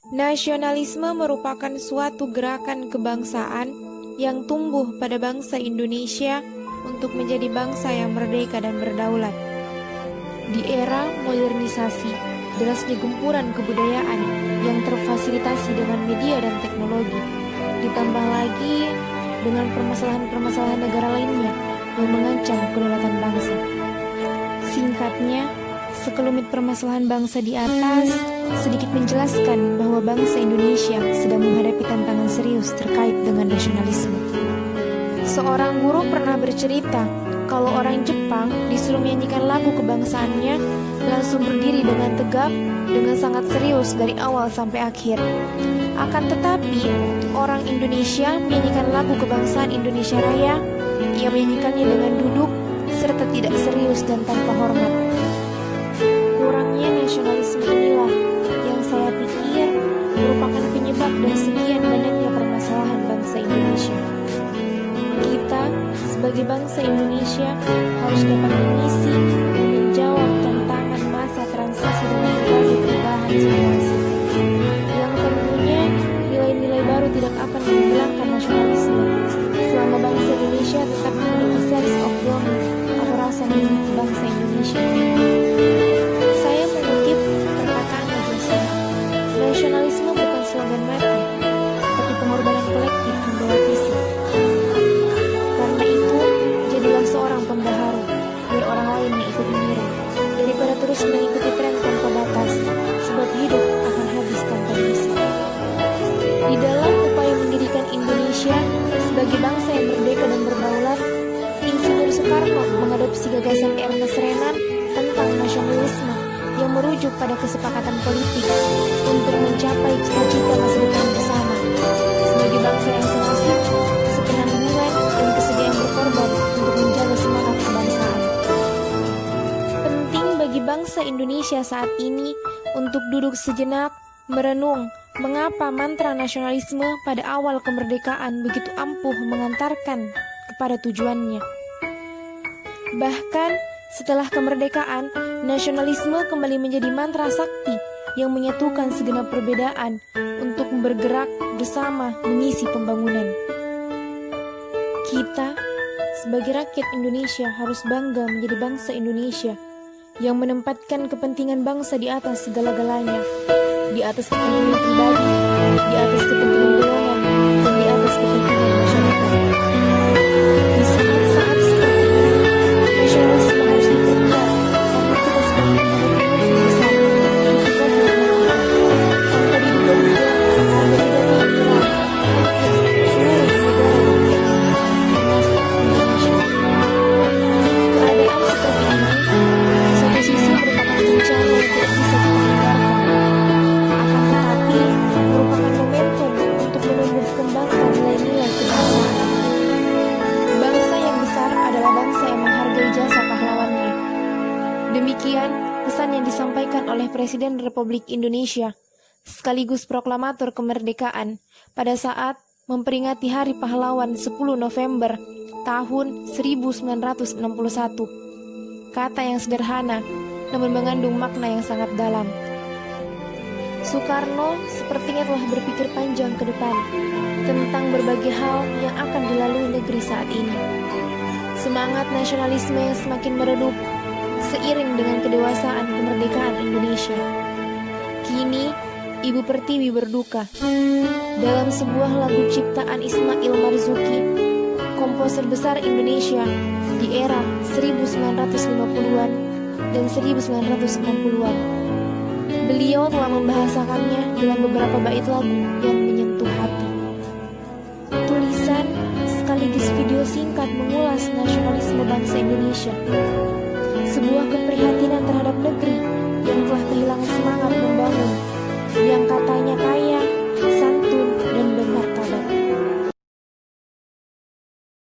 Nasionalisme merupakan suatu gerakan kebangsaan yang tumbuh pada bangsa Indonesia untuk menjadi bangsa yang merdeka dan berdaulat. Di era modernisasi, derasnya gempuran kebudayaan yang terfasilitasi dengan media dan teknologi, ditambah lagi dengan permasalahan-permasalahan negara lainnya yang mengancam kedaulatan bangsa. Singkatnya, sekelumit permasalahan bangsa di atas sedikit menjelaskan bahwa bangsa Indonesia sedang menghadapi tantangan serius terkait dengan nasionalisme. Seorang guru pernah bercerita kalau orang Jepang disuruh menyanyikan lagu kebangsaannya langsung berdiri dengan tegap dengan sangat serius dari awal sampai akhir. Akan tetapi, orang Indonesia menyanyikan lagu kebangsaan Indonesia Raya, ia menyanyikannya dengan duduk serta tidak serius dan tanpa hormat. Kurangnya nasionalisme inilah yang saya pikir merupakan penyebab dan sekian banyaknya permasalahan bangsa Indonesia. Kita sebagai bangsa Indonesia harus dapat mengisi dan menjawab tantangan masa transisi dengan berbagai perubahan situasi. Yang tentunya nilai-nilai baru tidak akan menghilangkan nasionalisme selama bangsa Indonesia tetap memiliki sense of belonging atau rasa memiliki bangsa Indonesia. Saya mengutip perkataan Najwa Shihab, nasionalisme bukan slogan mati, tapi pengorbanan kolektif membawa visi. Karena itu, jadilah seorang pembaharu, biar orang lain yang ikut meniru, daripada terus mengikuti tren tanpa batas, sebab hidup akan habis tanpa visi. Di dalam upaya mendirikan Indonesia sebagai bangsa yang merdeka dan berdaulat, Insinyur Soekarno mengadopsi gagasan Ernest Renan tentang nasionalisme yang merujuk pada kesepakatan politik untuk mencapai cita-cita masa depan bersama sebagai bangsa yang senasib, sepenanggungan, dan kesediaan berkorban untuk menjaga semangat kebangsaan. Penting bagi bangsa Indonesia saat ini untuk duduk sejenak, merenung mengapa mantra nasionalisme pada awal kemerdekaan begitu ampuh mengantarkan kepada tujuannya. Bahkan setelah kemerdekaan, nasionalisme kembali menjadi mantra sakti yang menyatukan segenap perbedaan untuk bergerak bersama mengisi pembangunan. Kita sebagai rakyat Indonesia harus bangga menjadi bangsa Indonesia yang menempatkan kepentingan bangsa di atas segala-galanya, di atas kepentingan pribadi, di atas kepentingan golongan, dan di atas kepentingan masyarakat. Di saat-saat seperti ini, nasionalisme harus diperkuat karena kita sedang menghadapi musuh besar yaitu COVID-19. Tanpa diduga-duga, harga hidup yang murah, seluruh negara termasuk Indonesia. Keadaan seperti ini, di satu sisi merupakan bencana yang tidak bisa kita hindarkan. Akan tetapi, merupakan momentum untuk menumbuh kembangkan nilai-nilai kebangsaan. Bangsa yang besar adalah bangsa yang menghargai jasa pahlawannya. Demikian pesan yang disampaikan oleh Presiden Republik Indonesia, sekaligus proklamator kemerdekaan, pada saat memperingati Hari Pahlawan 10 November tahun 1961. Kata yang sederhana, namun mengandung makna yang sangat dalam. Soekarno sepertinya telah berpikir panjang ke depan tentang berbagai hal yang akan dilalui negeri saat ini. Semangat nasionalisme yang semakin meredup seiring dengan kedewasaan kemerdekaan Indonesia. Kini, Ibu Pertiwi berduka. Dalam sebuah lagu ciptaan Ismail Marzuki, komposer besar Indonesia di era 1950-an dan 1960-an. Beliau telah membahasakannya dalam beberapa bait lagu yang menyentuh hati. Tulisan sekaligus video singkat mengulas nasionalisme bangsa Indonesia. Sebuah keprihatinan